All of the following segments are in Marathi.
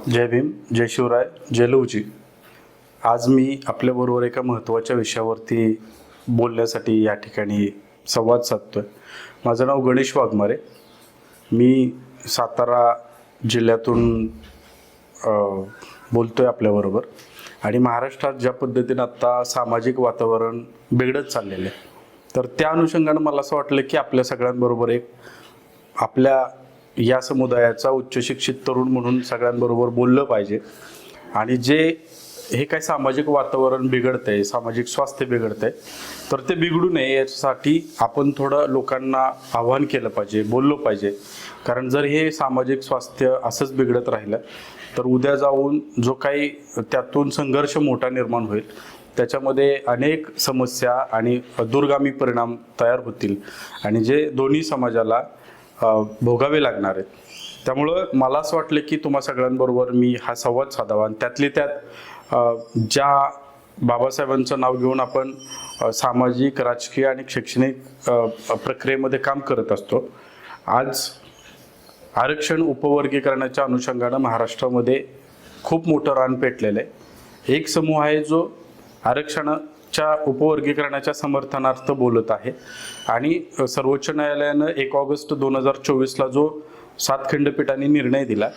जय भीम, जय शिवराय, जय लहुजी. आज मी आपल्याबरोबर एका महत्त्वाच्या विषयावरती बोलण्यासाठी या ठिकाणी संवाद साधतोय. माझं नाव गणेश वाघमारे. मी सातारा जिल्ह्यातून बोलतोय आपल्याबरोबर. आणि महाराष्ट्रात ज्या पद्धतीनं आत्ता सामाजिक वातावरण बिघडत चाललेलं आहे, तर त्या अनुषंगानं मला असं वाटलं की आपल्या सगळ्यांबरोबर एक आपल्या या समुदायाचा उच्च शिक्षित तरुण म्हणून सगळ्यांबरोबर बोललं पाहिजे. आणि जे हे काय सामाजिक वातावरण बिघडतंय, सामाजिक स्वास्थ्य बिघडतंय, तर ते बिघडू नये यासाठी आपण थोडं लोकांना आव्हान केलं पाहिजे, बोललो पाहिजे. कारण जर हे सामाजिक स्वास्थ्य असंच बिघडत राहिलं तर उद्या जाऊन जो काही त्यातून संघर्ष मोठा निर्माण होईल, त्याच्यामध्ये अनेक समस्या आणि दूरगामी परिणाम तयार होतील आणि जे दोन्ही समाजाला भोगावे लागणार आहेत. त्यामुळं मला असं वाटलं की तुम्हा सगळ्यांबरोबर मी हा संवाद साधावा. आणि त्यातली त्यात ज्या बाबासाहेबांचं नाव घेऊन आपण सामाजिक, राजकीय आणि शैक्षणिक प्रक्रियेमध्ये काम करत असतो. आज आरक्षण उपवर्गीकरणाच्या अनुषंगानं महाराष्ट्रामध्ये खूप मोठं रान पेटलेलं आहे. एक समूह आहे जो आरक्षणाच्या उपवर्गीकरणाच्या समर्थनार्थ बोलत आहे आणि सर्वोच्च न्यायालयानं 1 ऑगस्ट 2024ला जो 7 खंडपीठांनी निर्णय दिला,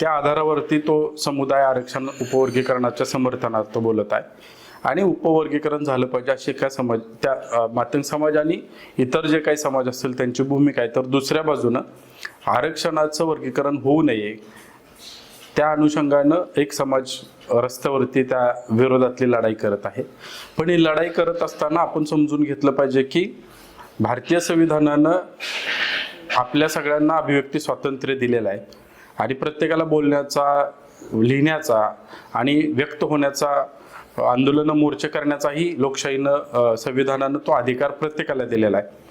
त्या आधारावरती तो समुदाय आरक्षण उपवर्गीकरणाच्या समर्थनार्थ बोलत आहे. आणि उपवर्गीकरण झालं पाहिजे असे काय समाज, त्या मातंग समाज आणि इतर जे काही समाज असतील त्यांची भूमिका आहे. तर दुसऱ्या बाजूनं आरक्षणाचं वर्गीकरण होऊ नये त्या अनुषंगानं एक समाज रस्त्यावरती त्या विरोधातली लढाई करत आहे. पण ही लढाई करत असताना आपण समजून घेतलं पाहिजे की भारतीय संविधानानं आपल्या सगळ्यांना अभिव्यक्ती स्वातंत्र्य दिलेलं आहे आणि प्रत्येकाला बोलण्याचा, लिहिण्याचा आणि व्यक्त होण्याचा, आंदोलनं, मोर्चे करण्याचाही लोकशाहीनं, संविधानानं तो अधिकार प्रत्येकाला दिलेला आहे.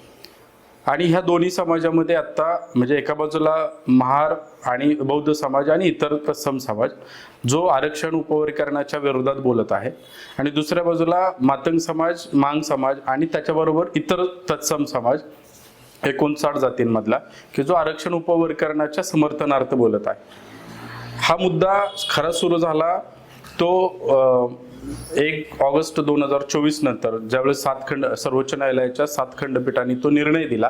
आणि ह्या दोन्ही समाजामध्ये आत्ता म्हणजे एका बाजूला महार आणि बौद्ध समाज आणि इतर तत्सम समाज जो आरक्षण उपवर्गीकरणाच्या विरोधात बोलत आहे, आणि दुसऱ्या बाजूला मातंग समाज, मांग समाज आणि त्याच्याबरोबर इतर तत्सम समाज 59 जातींमधला की जो आरक्षण उपवर्गीकरणाच्या समर्थनार्थ बोलत आहे. हा मुद्दा खरा सुरू झाला तो 1 ऑगस्ट 2024 नंतर, ज्यावेळेस सर्वोच्च न्यायालयाच्या 7 खंडपीठांनी तो निर्णय दिला.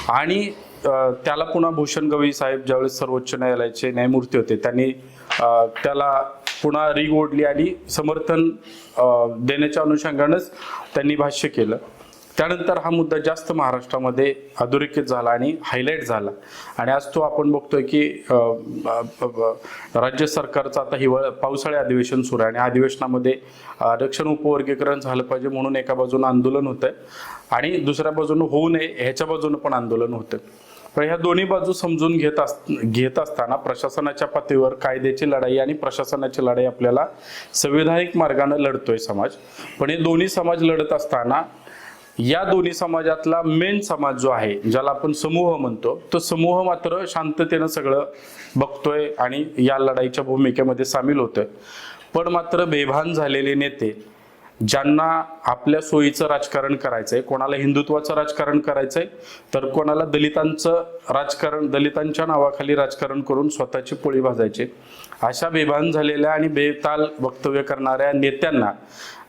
आणि त्याला पुन्हा भूषण गवई साहेब ज्यावेळेस सर्वोच्च न्यायालयाचे न्यायमूर्ती होते, त्यांनी त्याला पुन्हा ओढली आणि समर्थन देण्याच्या अनुषंगानंच त्यांनी भाष्य केलं. त्यानंतर हा मुद्दा जास्त महाराष्ट्रामध्ये अधोरेखित झाला आणि हायलाईट झाला. आणि आज तो आपण बघतोय की राज्य सरकारचं आता पावसाळी अधिवेशन सुरू आहे आणि अधिवेशनामध्ये आरक्षण उपवर्गीकरण झालं पाहिजे म्हणून एका बाजूनं आंदोलन होतंय आणि दुसऱ्या बाजूनं होऊ नये ह्याच्या बाजूनं पण आंदोलन होतंय. पण ह्या दोन्ही बाजू समजून घेत असताना प्रशासनाच्या पातळीवर कायद्याची लढाई आणि प्रशासनाची लढाई आपल्याला संवैधानिक मार्गाने लढतोय समाज. पण हे दोन्ही समाज लढत असताना या दोन्ही समाजातला मेन समाज जो आहे, ज्याला आपण समूह म्हणतो, तो समूह मात्र शांततेनं सगळं बघतोय आणि या लढाईच्या भूमिकेमध्ये सामील होतोय. पण मात्र बेभान झालेले नेते, ज्यांना आपल्या सोयीचं राजकारण करायचंय, कोणाला हिंदुत्वाचं राजकारण करायचंय तर कोणाला दलितांचं राजकारण, दलितांच्या नावाखाली राजकारण करून स्वतःची पोळी भाजायची, अशा बेभान झालेल्या आणि बेताल वक्तव्य करणाऱ्या नेत्यांना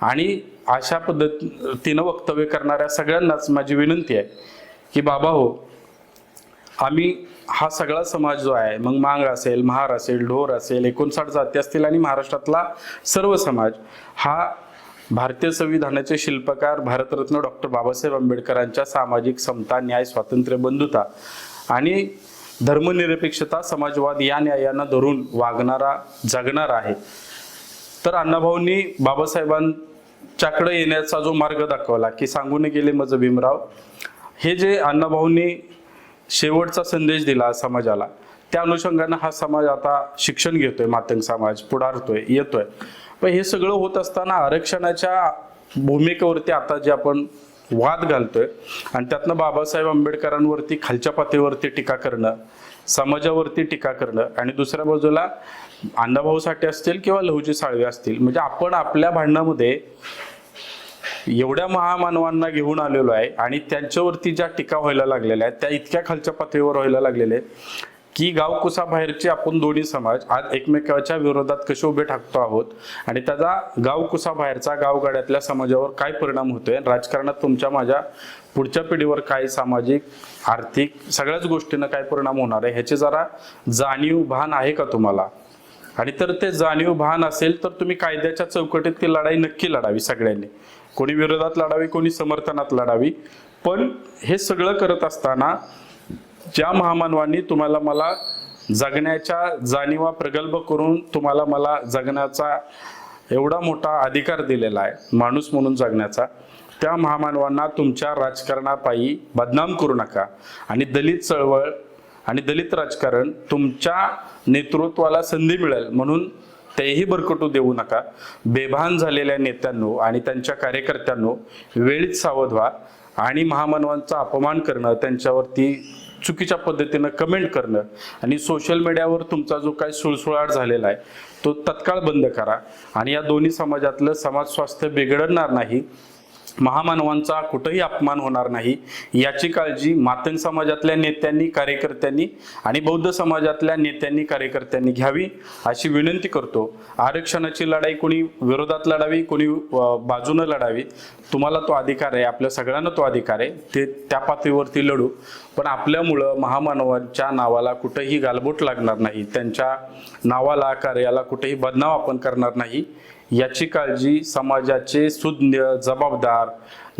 आणि अशा पद्धतीनं वक्तव्य करणाऱ्या सगळ्यांनाच माझी विनंती आहे की बाबा हो, आम्ही हा सगळा समाज जो आहे, मग मांग असेल, महार असेल, ढोर असेल, 59 जाती असतील आणि महाराष्ट्रातला सर्व समाज हा भारतीय संविधानाचे शिल्पकार भारतरत्न डॉक्टर बाबासाहेब आंबेडकरांच्या सामाजिक समता, न्याय, स्वातंत्र्य, बंधुता आणि धर्मनिरपेक्षता, समाजवाद या न्यायानं धरून वागणारा, जगणारा आहे. तर अण्णाभाऊंनी बाबासाहेबांच्याकडे येण्याचा जो मार्ग दाखवला की सांगून गेले मज भीमराव, हे जे अण्णाभाऊंनी शेवटचा संदेश दिला समाजाला, त्या अनुषंगानं हा समाज आता शिक्षण घेतोय, मातंग समाज पुढारतोय, येतोय. पण हे सगळं होत असताना आरक्षणाच्या भूमिकेवरती आता जे आपण वाद घालतोय आणि त्यातनं बाबासाहेब आंबेडकरांवरती खालच्या पातळीवरती टीका करणं, समाजावरती टीका करणं आणि दुसऱ्या बाजूला अण्णाभाऊ साठे असतील किंवा लहुजी साळवे असतील, म्हणजे आपण आपल्या भांडणामध्ये एवढ्या महामानवांना घेऊन आलेलो आहे आणि त्यांच्यावरती ज्या टीका व्हायला लागलेल्या आहेत त्या इतक्या खालच्या पातळीवर व्हायला लागलेल्या आहेत की गावकुसाबाहेरचे आपण दोन्ही समाज आज एकमेकाच्या विरोधात कसे उभे ठाकतो आहोत आणि त्याचा गावकुसाबाहेरचा गावगाड्यातल्या समाजावर काय परिणाम होतोय, राजकारणात तुमच्या माझ्या पुढच्या पिढीवर काय सामाजिक आर्थिक सगळ्याच गोष्टींना काय परिणाम होणार आहे ह्याची जरा जाणीव भान आहे का तुम्हाला? आणि तर ते जाणीव भान असेल तर तुम्ही कायद्याच्या चौकटीत ती लढाई नक्की लढावी सगळ्यांनी, कोणी विरोधात लढावी कोणी समर्थनात लढावी. पण हे सगळं करत असताना ज्या महामानवांनी तुम्हाला मला जगण्याच्या जाणीवा प्रगल्भ करून तुम्हाला मला जगण्याचा एवढा मोठा अधिकार दिलेला आहे माणूस म्हणून जगण्याचा, त्या महामानवांना तुमच्या राजकारणापायी बदनाम करू नका. आणि दलित चळवळ आणि दलित राजकारण तुमच्या नेतृत्वाला संधी मिळेल म्हणून तेही भरकटू देऊ नका. बेभान झालेल्या नेत्यांनो आणि त्यांच्या कार्यकर्त्यांनो वेळीच सावध व्हा. आणि महामानवांचा अपमान करणं, त्यांच्यावरती चुकीच्या पद्धतीनं कमेंट करणं आणि सोशल मीडियावर तुमचा जो काही सुळसुळाट झालेला आहे तो तत्काळ बंद करा. आणि या दोन्ही समाजातलं समाज स्वास्थ्य बिघडणार नाही, महामानवांचा कुठेही अपमान होणार नाही याची काळजी मातंग समाजातल्या नेत्यांनी कार्यकर्त्यांनी आणि बौद्ध समाजातल्या नेत्यांनी कार्यकर्त्यांनी घ्यावी अशी विनंती करतो. आरक्षणाची लढाई कोणी विरोधात लढावी कोणी बाजूनं लढावी, तुम्हाला तो अधिकार आहे, आपल्या सगळ्यांना तो अधिकार आहे, ते त्या पातळीवरती लढू. पण आपल्यामुळं महामानवांच्या नावाला कुठेही गालबोट लागणार नाही, त्यांच्या नावाला कार्याला कुठेही बदनाम आपण करणार नाही याची काळजी समाजाचे सुज्ञ जबाबदार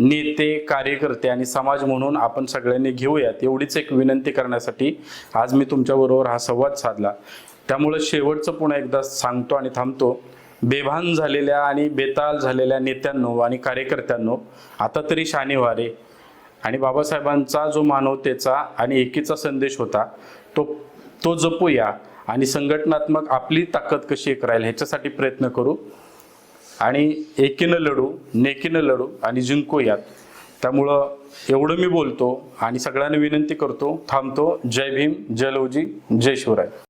नेते कार्यकर्ते आणि समाज म्हणून आपण सगळ्यांनी घेऊयात एवढीच एक विनंती करण्यासाठी आज मी तुमच्याबरोबर हा संवाद साधला. त्यामुळे शेवटचं पुन्हा एकदा सांगतो आणि थांबतो, बेभान झालेल्या आणि बेताल झालेल्या नेत्यांनो आणि कार्यकर्त्यांनो आता तरी शाने व्हा रे. आणि बाबासाहेबांचा जो मानवतेचा आणि एकीचा संदेश होता तो जपूया आणि संघटनात्मक आपली ताकद कशी एक राहील ह्याच्यासाठी प्रयत्न करू आणि एकीनं लढू नेकीनं लढू आणि जिंकूयात. त्यामुळं एवढं मी बोलतो आणि सगळ्यांना विनंती करतो, थांबतो. जय भीम, जय लवजी, जय शिवराय.